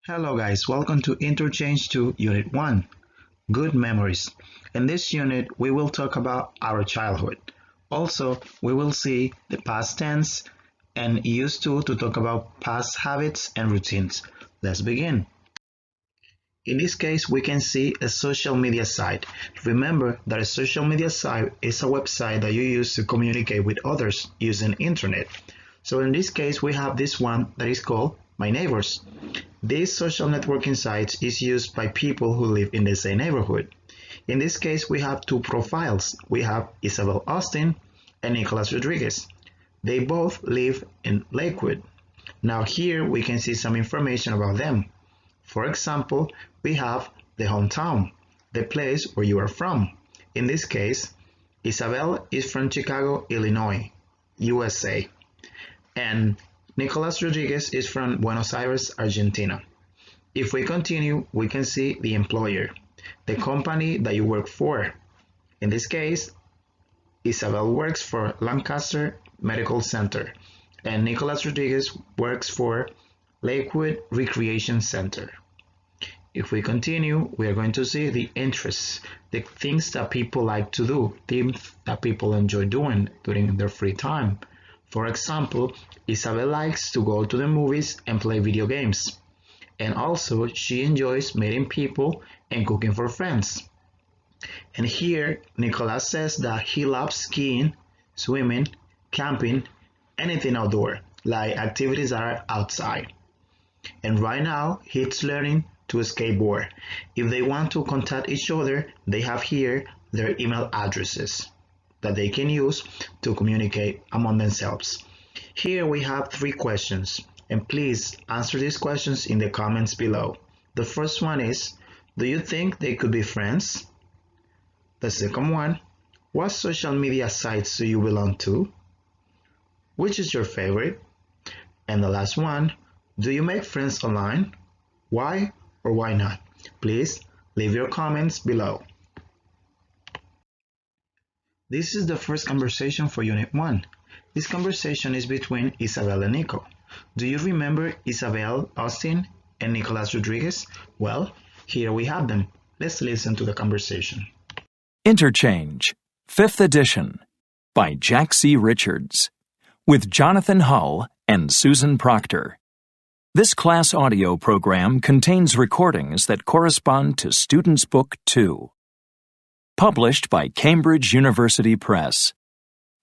Hello guys, welcome to Interchange to Unit 1, Good Memories. In this unit, we will talk about our childhood. Also, we will see the past tense and use to talk about past habits and routines. Let's begin. In this case, we can see a social media site. Remember that a social media site is a website that you use to communicate with others using internet. So in this case, we have this one that is called My Neighbors. This social networking site is used by people who live in the same neighborhood. In this case, we have two profiles. We have Isabel Austin and Nicholas Rodriguez. They both live in Lakewood. Now here we can see some information about them. For example, we have the hometown, the place where you are from. In this case, Isabel is from Chicago, Illinois, USA. And Nicolas Rodriguez is from Buenos Aires, Argentina. If we continue, we can see the employer, the company that you work for. In this case, Isabel works for Lancaster Medical Center, and Nicolas Rodriguez works for Lakewood Recreation Center. If we continue, we are going to see the interests, the things that people like to do, things that people enjoy doing during their free time. For example, Isabel likes to go to the movies and play video games. And also, she enjoys meeting people and cooking for friends. And here, Nicolas says that he loves skiing, swimming, camping, anything outdoor, like activities that are outside. And right now, he's learning to skateboard. If they want to contact each other, they have here their email addresses that they can use to communicate among themselves. Here we have 3 questions, and please answer these questions in the comments below. The first one is, do you think they could be friends? The second one, what social media sites do you belong to? Which is your favorite? And the last one, do you make friends online? Why or why not? Please leave your comments below. This is the first conversation for Unit 1. This conversation is between Isabel and Nico. Do you remember Isabel Austin and Nicolas Rodriguez? Well, here we have them. Let's listen to the conversation. Interchange, 5th edition, by Jack C. Richards, with Jonathan Hull and Susan Proctor. This class audio program contains recordings that correspond to Student's Book 2. Published by Cambridge University Press.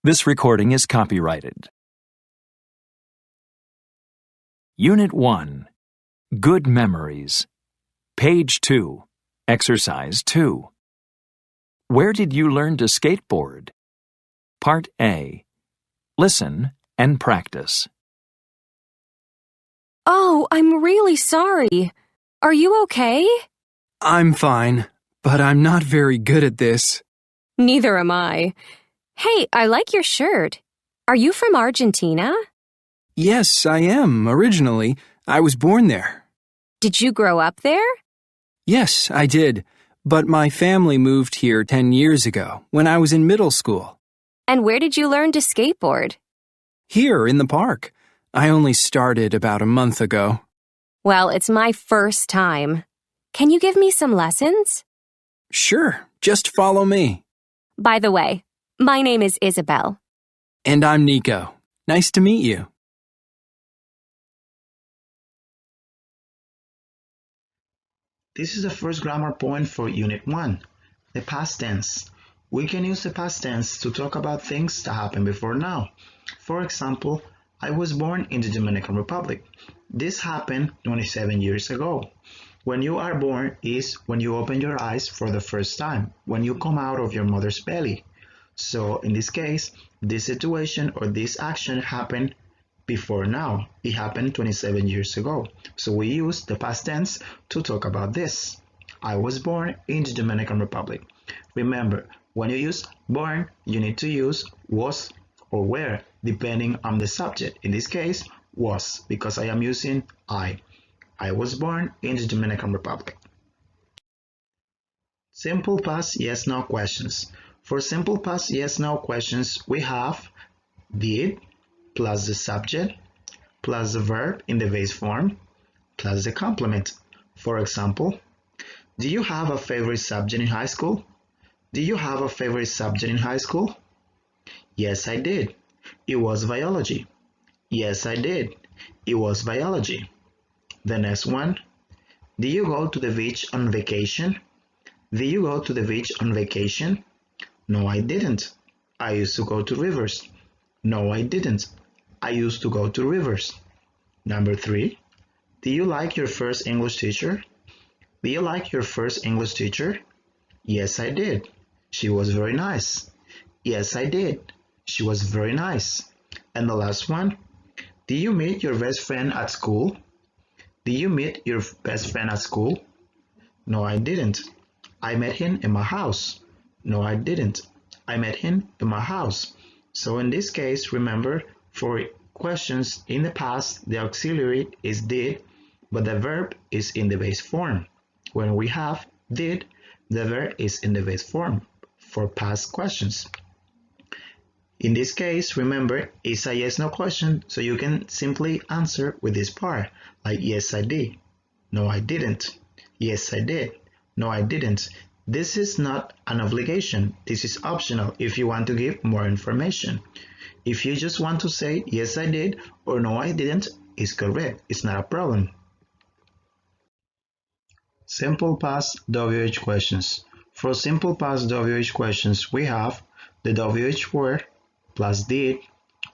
This recording is copyrighted. Unit 1. Good Memories. Page 2. Exercise 2. Where did you learn to skateboard? Part A. Listen and practice. Oh, I'm really sorry. Are you okay? I'm fine, but I'm not very good at this. Neither am I. Hey, I like your shirt. Are you from Argentina? Yes, I am, originally. I was born there. Did you grow up there? Yes, I did, but my family moved here 10 years ago, when I was in middle school. And where did you learn to skateboard? Here, in the park. I only started about a month ago. Well, it's my first time. Can you give me some lessons? Sure, just follow me. By the way, my name is Isabel. And I'm Nico. Nice to meet you. This is the first grammar point for Unit 1, the past tense. We can use the past tense to talk about things that happened before now. For example, I was born in the Dominican Republic. This happened 27 years ago. When you are born is when you open your eyes for the first time, when you come out of your mother's belly. So in this case, this situation or this action happened before now. It happened 27 years ago. So we use the past tense to talk about this. I was born in the Dominican Republic. Remember, when you use born, you need to use was or were, depending on the subject. In this case, was, because I am using I. I was born in the Dominican Republic. Simple past yes/no questions. For simple past yes/no questions, we have did plus the subject plus the verb in the base form plus the complement. For example, do you have a favorite subject in high school? Do you have a favorite subject in high school? Yes, I did. It was biology. Yes, I did. It was biology. The next one. Do you go to the beach on vacation? Do you go to the beach on vacation? No, I didn't. I used to go to rivers. No, I didn't. I used to go to rivers. Number 3. Do you like your first English teacher? Do you like your first English teacher? Yes, I did. She was very nice. Yes, I did. She was very nice. And the last one. Do you meet your best friend at school? Do you meet your best friend at school? No, I didn't. I met him in my house. No, I didn't. I met him in my house. So in this case, remember, for questions in the past, the auxiliary is did, but the verb is in the base form. When we have did, the verb is in the base form for past questions. In this case, remember, it's a yes/no question, so you can simply answer with this part, like yes, I did. No, I didn't. Yes, I did. No, I didn't. This is not an obligation. This is optional if you want to give more information. If you just want to say yes, I did or no, I didn't, it's correct. It's not a problem. Simple past WH questions. For simple past WH questions, we have the WH word plus did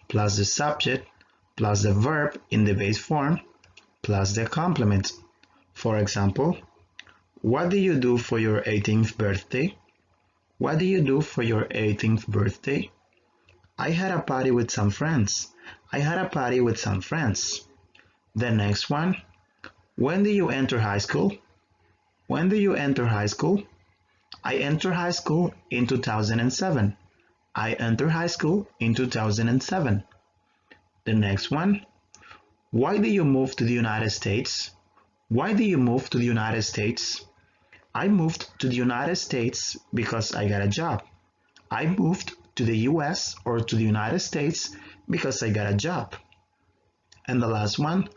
plus the subject plus the verb in the base form plus the complement. For example, what do you do for your 18th birthday? What do you do for your 18th birthday? I had a party with some friends. I had a party with some friends. The next one. When do you enter high school? When do you enter high school? I entered high school in 2007. I entered high school in 2007. The next one. Why do you move to the United States? Why do you move to the United States? I moved to the United States because I got a job. I moved to the US or to the United States because I got a job. And the last one.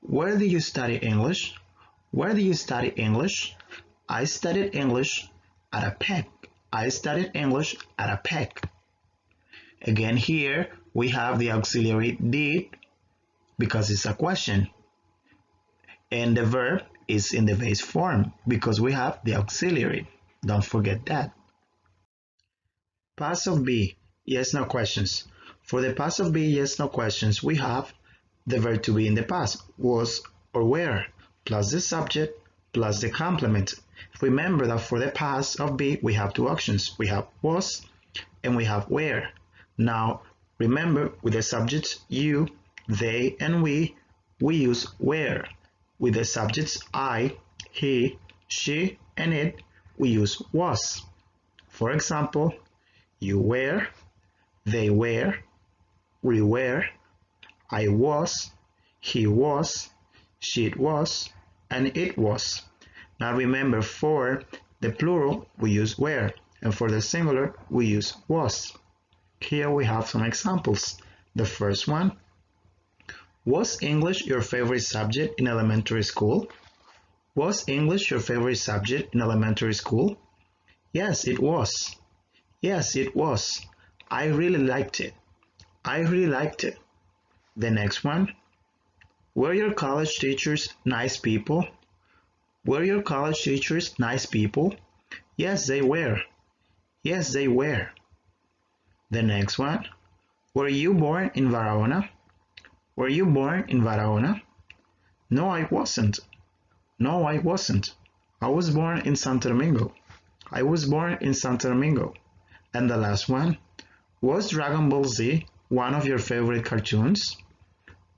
Where do you study English? Where do you study English? I studied English at a PEC. I studied English at a PEC. Again, here we have the auxiliary did because it's a question. And the verb is in the base form because we have the auxiliary. Don't forget that. Past of be, yes, no questions. For the past of be, yes, no questions, we have the verb to be in the past, was or were, plus the subject, plus the complement. Remember that for the past of be, we have two options. We have was and we have were. Now, remember with the subjects you, they, and we use were. With the subjects I, he, she, and it, we use was. For example, you were, they were, we were, I was, he was, she was, and it was. Now remember, for the plural, we use were, and for the singular, we use was. Here we have some examples. The first one. Was English your favorite subject in elementary school? Was English your favorite subject in elementary school? Yes, it was. Yes, it was. I really liked it. I really liked it. The next one. Were your college teachers nice people? Were your college teachers nice people? Yes, they were. Yes, they were. The next one. Were you born in Verona? Were you born in Verona? No, I wasn't. No, I wasn't. I was born in Santo Domingo. I was born in Santo Domingo. And the last one. Was Dragon Ball Z one of your favorite cartoons?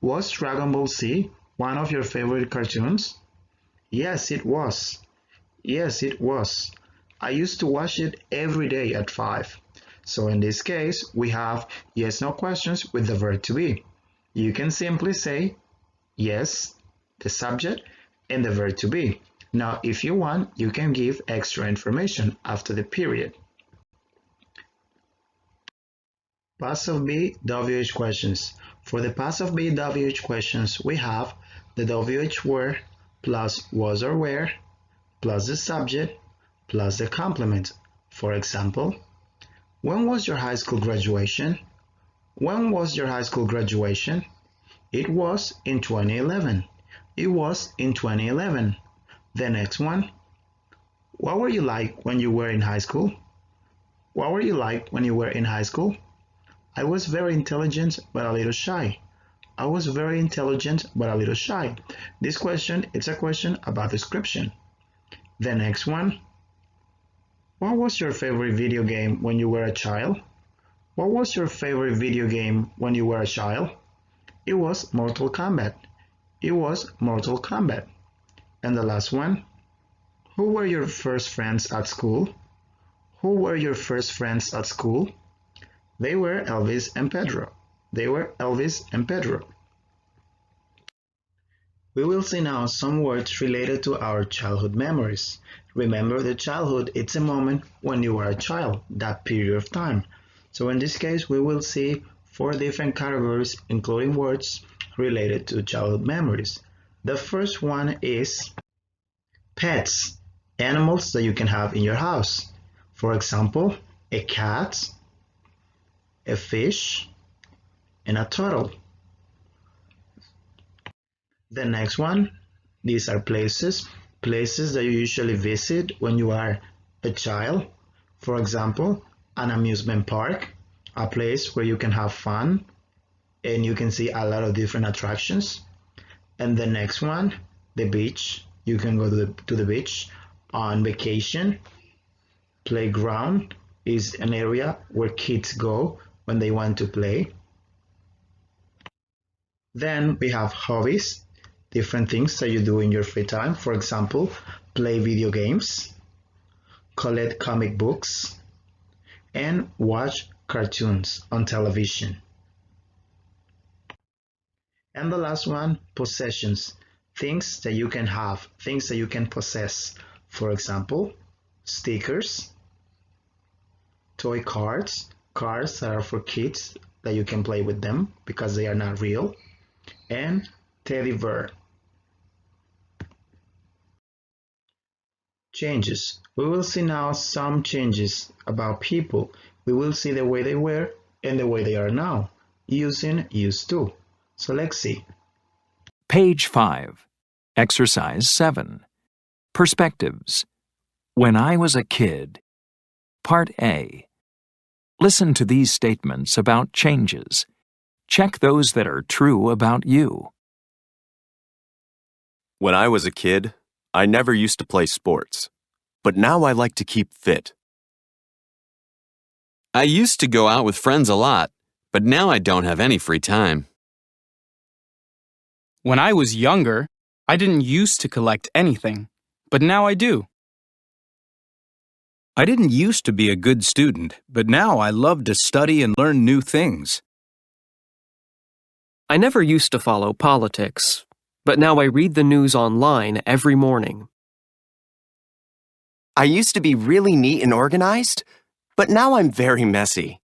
Was Dragon Ball Z one of your favorite cartoons? Yes, it was. Yes, it was. I used to watch it every day at 5. So in this case, we have yes/no questions with the verb to be. You can simply say yes, the subject, and the verb to be. Now, if you want, you can give extra information after the period. Past of be WH questions. For the past of be WH questions, we have the WH word plus was or were plus the subject plus the complement. For example, when was your high school graduation? When was your high school graduation? It was in 2011. It was in 2011. The next one. What were you like when you were in high school? What were you like when you were in high school? I was very intelligent but a little shy. I was very intelligent but a little shy. This question is a question about description. The next one. What was your favorite video game when you were a child? What was your favorite video game when you were a child? It was Mortal Kombat. It was Mortal Kombat. And the last one. Who were your first friends at school? Who were your first friends at school? They were Elvis and Pedro. They were Elvis and Pedro. We will see now some words related to our childhood memories. Remember, the childhood, it's a moment when you were a child, that period of time. So in this case, we will see 4 different categories, including words related to childhood memories. The first one is pets, animals that you can have in your house. For example, a cat, a fish, and a turtle. The next one, these are places that you usually visit when you are a child. For example, an amusement park, a place where you can have fun and you can see a lot of different attractions. And the next one, the beach. You can go to the beach on vacation. Playground is an area where kids go when they want to play. Then we have hobbies, different things that you do in your free time. For example, play video games, collect comic books, and watch cartoons on television. And the last one, possessions, things that you can have, things that you can possess. For example, stickers, toy cards, cards that are for kids that you can play with them because they are not real, and teddy bear. Changes. We will see now some changes about people. We will see the way they were and the way they are now, using used to. So let's see. Page 5. Exercise 7. Perspectives. When I was a kid. Part A. Listen to these statements about changes. Check those that are true about you. When I was a kid, I never used to play sports, but now I like to keep fit. I used to go out with friends a lot, but now I don't have any free time. When I was younger, I didn't used to collect anything, but now I do. I didn't used to be a good student, but now I love to study and learn new things. I never used to follow politics, but now I read the news online every morning. I used to be really neat and organized, but now I'm very messy.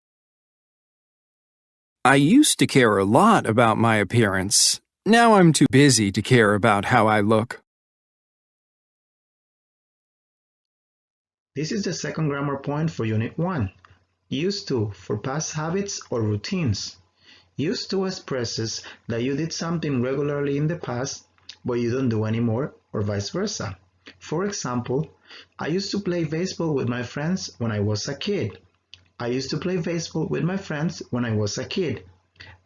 I used to care a lot about my appearance. Now I'm too busy to care about how I look. This is the second grammar point for Unit 1. Used to for past habits or routines. Used to expresses that you did something regularly in the past, but you don't do anymore, or vice versa. For example, I used to play baseball with my friends when I was a kid. I used to play baseball with my friends when I was a kid.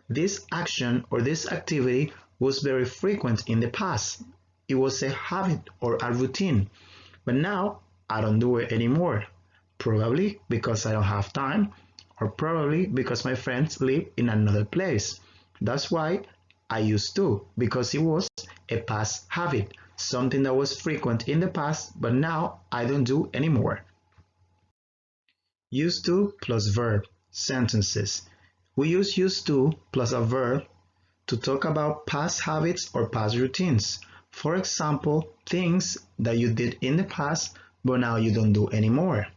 This action or this activity was very frequent in the past. It was a habit or a routine, but now I don't do it anymore. Probably because I don't have time, or probably because my friends live in another place. That's why I used to, because it was a past habit, something that was frequent in the past, but now I don't do anymore. Used to plus verb, sentences. We use used to plus a verb to talk about past habits or past routines. For example, things that you did in the past, but now you don't do anymore.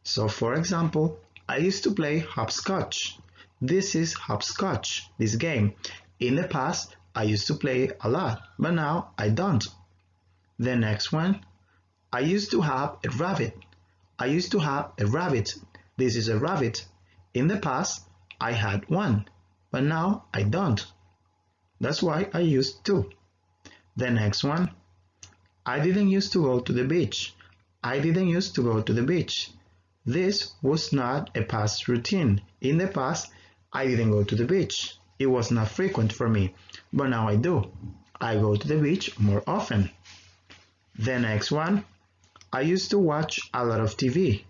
So for example, I used to play hopscotch. This is hopscotch, this game. In the past, I used to play a lot, but now I don't. The next one, I used to have a rabbit. I used to have a rabbit. This is a rabbit. In the past, I had one, but now I don't. That's why I used to. The next one, I didn't used to go to the beach. I didn't used to go to the beach. This was not a past routine. In the past, I didn't go to the beach. It was not frequent for me, but now I do. I go to the beach more often. The next one, I used to watch a lot of TV.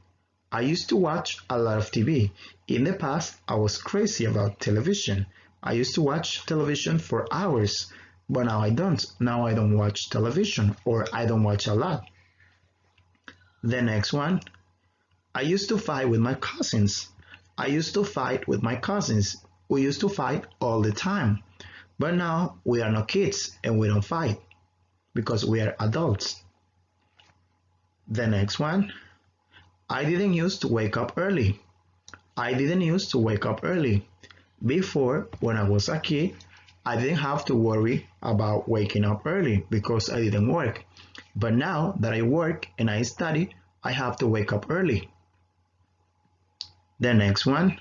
I used to watch a lot of TV. In the past, I was crazy about television. I used to watch television for hours, but now I don't. Now I don't watch television, or I don't watch a lot. The next one, I used to fight with my cousins. I used to fight with my cousins. We used to fight all the time. But now we are not kids and we don't fight because we are adults. The next one, I didn't used to wake up early. I didn't used to wake up early. Before, when I was a kid, I didn't have to worry about waking up early because I didn't work. But now that I work and I study, I have to wake up early. The next one,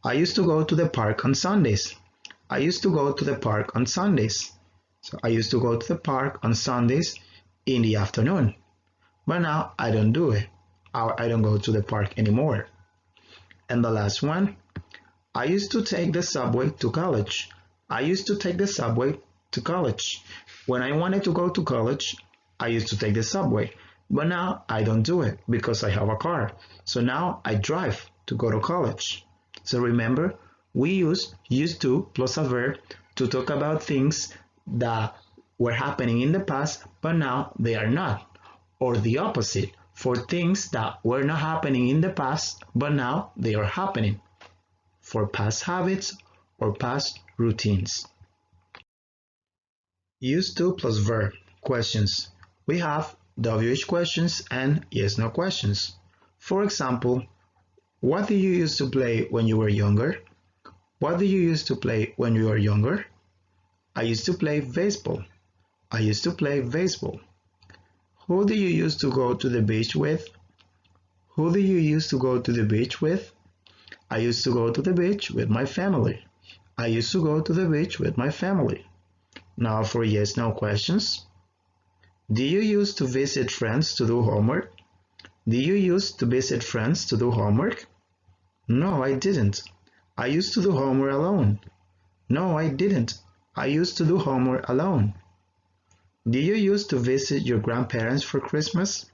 I used to go to the park on Sundays. I used to go to the park on Sundays. So I used to go to the park on Sundays in the afternoon. But now I don't do it. I don't go to the park anymore. And the last one, I used to take the subway to college. I used to take the subway to college. When I wanted to go to college, I used to take the subway. But now I don't do it because I have a car. So now I drive to go to college. So remember, we use used to plus a verb to talk about things that were happening in the past, but now they are not. Or the opposite, for things that were not happening in the past, but now they are happening. For past habits or past routines. Used to plus verb questions. We have WH questions and yes/no questions. For example, what did you used to play when you were younger? What did you used to play when you were younger? I used to play baseball. I used to play baseball. Who do you used to go to the beach with? Who do you used to go to the beach with? I used to go to the beach with my family. I used to go to the beach with my family. Now for yes/no questions. Do you used to visit friends to do homework? Do you used to visit friends to do homework? No, I didn't. I used to do homework alone. No, I didn't. I used to do homework alone. Do you used to visit your grandparents for Christmas?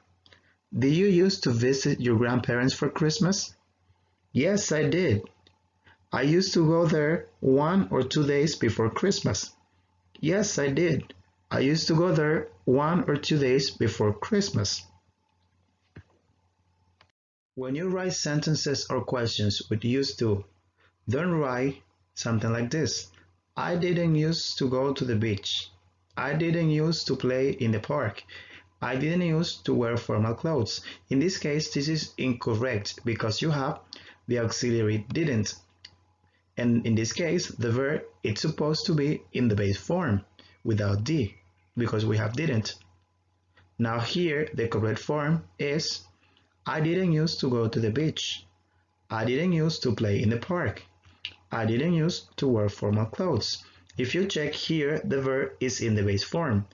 Do you used to visit your grandparents for Christmas? Yes, I did. I used to go there 1 or 2 days before Christmas. Yes, I did. I used to go there 1 or 2 days before Christmas. When you write sentences or questions with used to, don't write something like this. I didn't used to go to the beach. I didn't used to play in the park. I didn't used to wear formal clothes. In this case, this is incorrect because you have the auxiliary didn't. And in this case, the verb it's supposed to be in the base form without D because we have didn't. Now here, the correct form is I didn't used to go to the beach. I didn't used to play in the park. I didn't used to wear formal clothes. If you check here, the verb is in the base form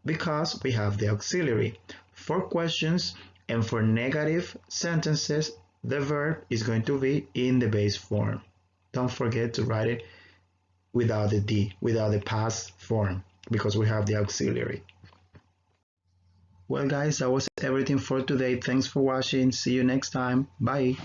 because we have the auxiliary. For questions and for negative sentences, the verb is going to be in the base form. Don't forget to write it without the D, without the past form, because we have the auxiliary. Well guys, that was everything for today. Thanks for watching. See you next time. Bye.